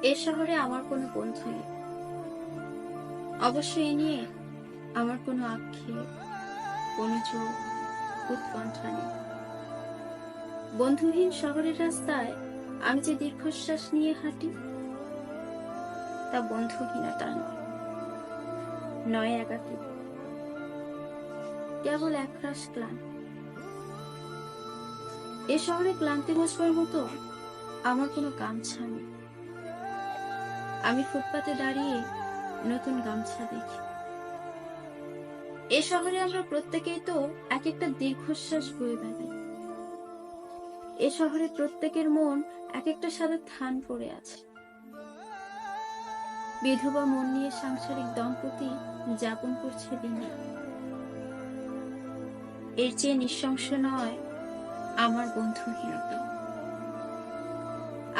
এ শহরে আমার কোনো বন্ধু নেই। অবশ্য এ নিয়ে আমার কোনো আক্ষেপ, কোনো চোখ উৎকণ্ঠা নেই। বন্ধুহীন শহরের রাস্তায় আমি যে দীর্ঘশ্বাস নিয়ে হাঁটি, তা বন্ধুহীনতা নয়, নয় একাকী, কেবল একরাশ ক্লান্তি। এ শহরে ক্লান্তি মোছবার মতো আমার কোনো গামছা নেই। আমি ফুটপাতে দাঁড়িয়ে নতুন গামছা দেখি। এ শহরে আমরা প্রত্যেকেই তো এক একটা দীর্ঘশ্বাস বয়ে বেড়াই। এ শহরে প্রত্যেকের মন এক একটা সাদা থান পড়ে আছে। বিধবা মন নিয়ে সাংসারিক দম্পতি যাপন করছে দিনে। এর চেয়ে নৃশংস নয় আমার বন্ধুহীনতা।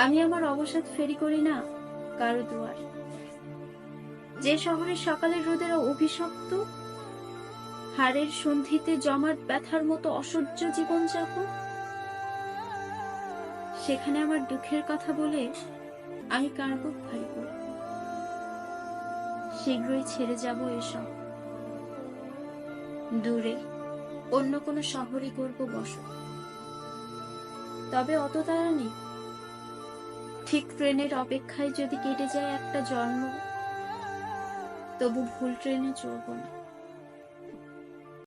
আমি আমার অবসাদ ফেরি করি না কারো দুয়ারে। যে শহরে সকালের রোদের অভিশপ্ত, হাড়ের সন্ধিতে জমাট ব্যথার মতো অসহ্য জীবনযাপন, সেখানে আমার দুঃখের কথা বলে আমি কার বুক ভারী করব। শীঘ্রই ছেড়ে যাব এসব, দূরে অন্য কোনো শহরে করব বসত। তবে অত তাড়া নেই। ঠিক ট্রেনের অপেক্ষায় যদি কেটে যায় একটা জন্ম, তবু ভুল ট্রেনে চড়ব না।